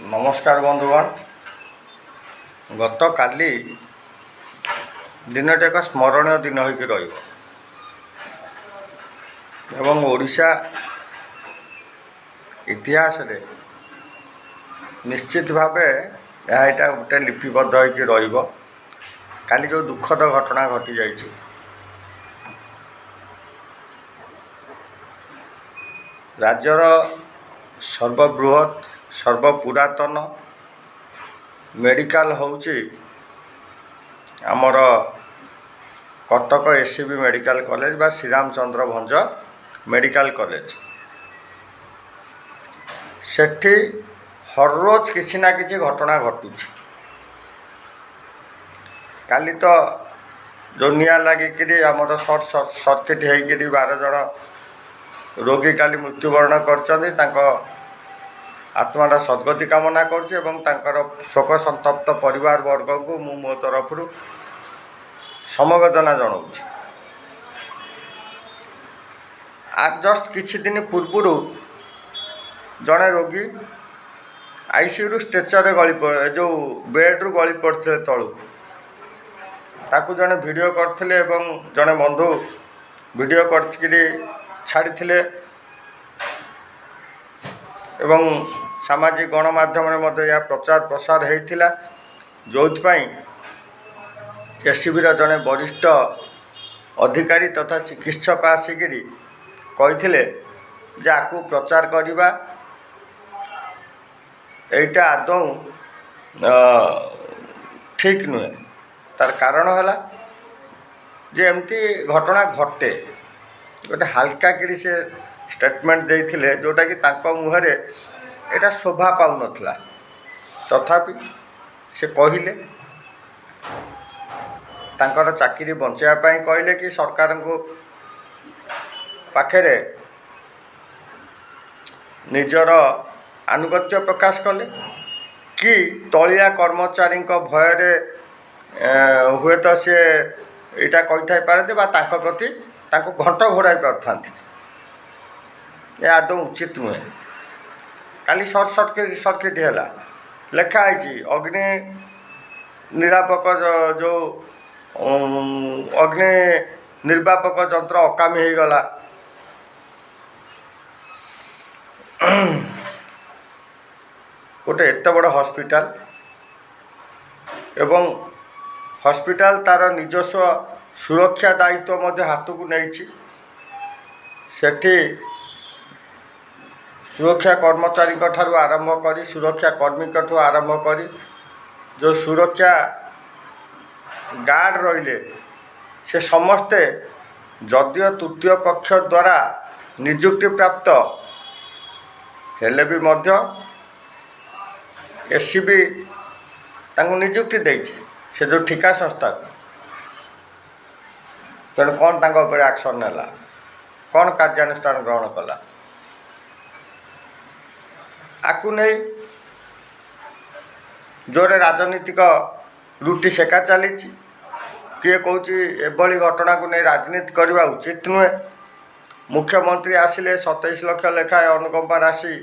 नमस्कार बंधुगण। गत काली दिनटे एक स्मरणीय दिन होकर एवं ओडिशा इतिहास रे निश्चित भाव यहाँ गोटे लिपिबद्ध हो काली जो दुखद घटना घटी जाइए राज्यर सर्वबृहत सर्वपुरातन मेडिकल होउची आमर कटक एससीबी मेडिकल कॉलेज बा श्रीरामचंद्र भंज मेडिकल कॉलेज। सेठी हर रोज किसी ना किसी घटना घटुची। काली तो जो निया लगिकी आमर सर्ट सर्किट होकर 12 जन रोगी काली मृत्युवरण कर आत्माटा सद्गति कामना कर शोक संतप्त परिवार वर्ग को मु मो तरफ समवेदना जनाऊँ। आज जस्ट किछि दिन पूर्व जड़े रोगी आईसीयू स्ट्रेचर गली जो बेड्रु गली पड़ते तलू ताकू जड़े वीडियो करथिले एवं जड़े बंधु वीडियो करथिले छाड़ी एवं सामाजिक गणमाध्यम यह प्रचार प्रसार होता जो एससीबीर जड़े वरिष्ठ अधिकारी तथा चिकित्सक आसिक कही जे आपको प्रचार करवा एटा आदौ ठीक नुहे। तार कारण है जे एमती घटना घटे गोटे हाल्का कि से स्टेटमेंट देते जोटा कि मुहरे एटा शोभा पाउन तथापि से कहले तांकर चाकरी बचाई कहले कि सरकार को पाखरे निजर आनुगत्य प्रकाश कले कि तलिया कर्मचारी भय हुए तो सी यहाँ कही पारते प्रति घंट घोड़ाई पार यह आदौ उचित नुहे। काली सर्ट सर्किट है लिखाई अग्नि निरापक जो अग्नि निर्वापक यंत्र अकामी हो गला। गोटे एत बड़ हॉस्पिटल एवं हॉस्पिटल तार निजस्व सुरक्षा दायित्व मध्य हाथ को नहीं सेठी सुरक्षा कर्मचारी ठारू आरंभ कर सुरक्षा कर्मी ठारू आरंभ कर जो सुरक्षा गार्ड रहिले से समस्ते जदियो तृतीय पक्ष द्वारा नियुक्ति प्राप्त हेले भी मध्य एससीबी तांको नियुक्ति देइछे से जो ठिका संस्था तेणु कौन तांको ऊपर एक्शन नेला कौन कार्यानुष्ठान ग्रहण कला आकु नहीं जोरे राजनीतिक रुटी सेका चली किए कौच एभली घटना को नहीं राजनीति करवा उचित नुहे। मुख्यमंत्री आसिले 27 लाख लेखाएं अनुकंपा राशि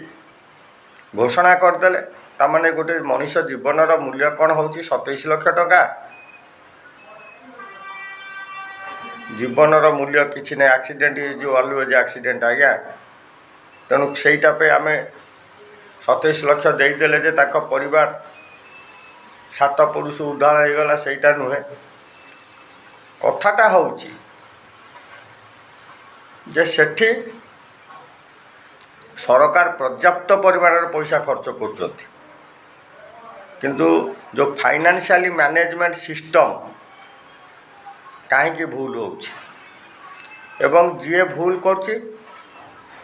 घोषणा करदे तामाने गोटे मनीष जीवनर मूल्य कौन हो 27 लाख टंका जीवनर मूल्य किसी नहीं। एक्सीडेंट इज ऑलवेज एक्सीडेंट आज्ञा तेणु से आम 27 लाख देदेले जे ताको परिवार 7 पुरुष उद्धार हो गला सेटा नुहे। कथाटा होउची जे सेठी सरकार पर्याप्त परिमाण पैसा खर्च कर किंतु जो फाइनेंशियली मैनेजमेंट सिस्टम कहीं भूल होउची एवं जी भूल करची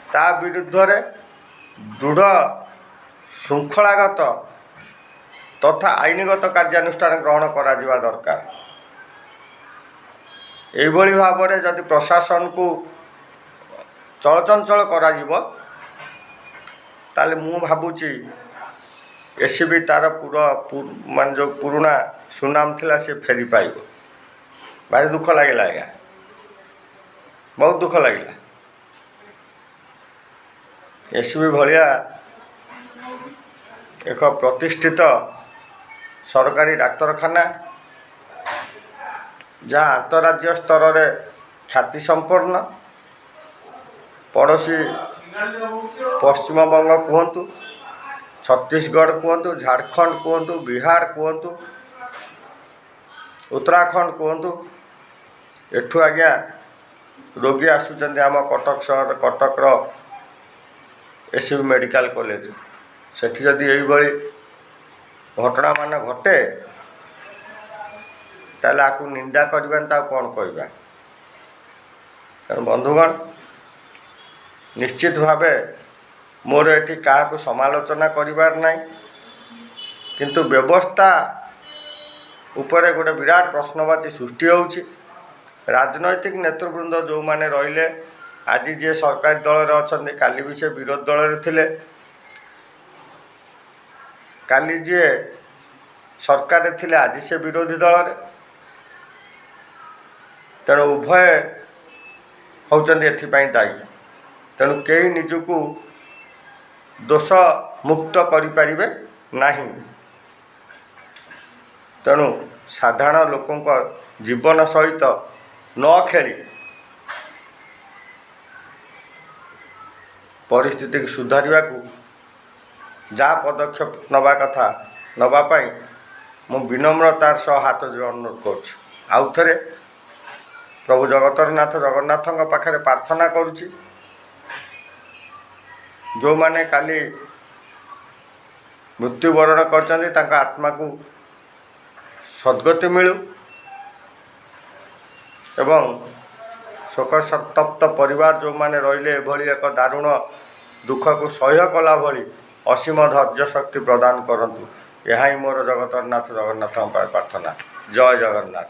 ता विरुद्ध रे दृढ़ श्रृंखलागत तथा आईनगत कार्यानुष्ठान ग्रहण करा जिवा दरकार। एभली भाव में जदि प्रशासन को चलचंचल करा जिवो ताले मु भाबुची एससीबी तार पूरा मान जो पुराना सुनाम थिला से फेरी पाइबो। भारी दुख लगे आज्ञा बहुत दुख लगे। एससीबी भलिया ଏକ ପ୍ରତିଷ୍ଠିତ ସରକାରୀ ଡାକ୍ତରଖାନା, ଯାହା ଆନ୍ତରାଜ୍ୟ ସ୍ତରରେ ଖ୍ୟାତି ସମ୍ପନ୍ନ। ପଡ଼ୋଶୀ ପଶ୍ଚିମବଙ୍ଗ କୁହନ୍ତୁ, ଛତିଶଗଡ଼ କୁହନ୍ତୁ, ଝାଡ଼ଖଣ୍ଡ କୁହନ୍ତୁ, ବିହାର କୁହନ୍ତୁ, ଉତ୍ତରାଖଣ୍ଡ କୁହନ୍ତୁ, ଏଠୁ ଆଜ୍ଞା ରୋଗୀ ଆସୁଛନ୍ତି ଆମ କଟକ ସହର, କଟକର ଏସ୍ସିବି ମେଡ଼ିକାଲ କଲେଜ। ସେଠି ଯଦି ଏଇଭଳି ଘଟଣା ମାନ ଘଟେ ତାହେଲେ ଆକୁ ନିନ୍ଦା କରିବାନି, ତାକୁ କ'ଣ କହିବା? ତେଣୁ ବନ୍ଧୁଗଣ, ନିଶ୍ଚିତ ଭାବେ ମୋର ଏଠି କାହାକୁ ସମାଲୋଚନା କରିବାର ନାହିଁ, କିନ୍ତୁ ବ୍ୟବସ୍ଥା ଉପରେ ଗୋଟେ ବିରାଟ ପ୍ରଶ୍ନବାଚୀ ସୃଷ୍ଟି ହେଉଛି। ରାଜନୈତିକ ନେତୃବୃନ୍ଦ ଯେଉଁମାନେ ରହିଲେ, ଆଜି ଯିଏ ସରକାରୀ ଦଳରେ ଅଛନ୍ତି, କାଲି ବି ସେ ବିରୋଧୀ ଦଳରେ ଥିଲେ, କାଲି ଯିଏ ସରକାରରେ ଥିଲେ, ଆଜି ସେ ବିରୋଧୀ ଦଳରେ। ତେଣୁ ଉଭୟ ହେଉଛନ୍ତି ଏଥିପାଇଁ ଦାୟୀ। ତେଣୁ କେହି ନିଜକୁ ଦୋଷ ମୁକ୍ତ କରିପାରିବେ ନାହିଁ। ତେଣୁ ସାଧାରଣ ଲୋକଙ୍କ ଜୀବନ ସହିତ ନ ଖେଳି ପରିସ୍ଥିତିକୁ ସୁଧାରିବାକୁ ଯାହା ପଦକ୍ଷେପ ନେବା କଥା ନେବା ପାଇଁ ମୁଁ ବିନମ୍ରତାର ସହ ହାତ ଯୋଡ଼ି ଅନୁରୋଧ କରୁଛି। ଆଉ ଥରେ ପ୍ରଭୁ ଜଗନ୍ନାଥଙ୍କ ପାଖରେ ପ୍ରାର୍ଥନା କରୁଛି, ଯେଉଁମାନେ କାଲି ମୃତ୍ୟୁବରଣ କରିଛନ୍ତି ତାଙ୍କ ଆତ୍ମାକୁ ସଦ୍ଗତି ମିଳୁ ଏବଂ ଶୋକ ସନ୍ତପ୍ତ ପରିବାର ଯେଉଁମାନେ ରହିଲେ ଏଭଳି ଏକ ଦାରୁଣ ଦୁଃଖକୁ ସହ୍ୟ କଲା ଭଳି ଅସୀମ ଧୈର୍ଯ୍ୟ ଶକ୍ତି ପ୍ରଦାନ କରନ୍ତୁ। ଏହା ହିଁ ମୋର ଜଗତରନାଥ ଜଗନ୍ନାଥଙ୍କ ପାଇଁ ପ୍ରାର୍ଥନା। ଜୟ ଜଗନ୍ନାଥ।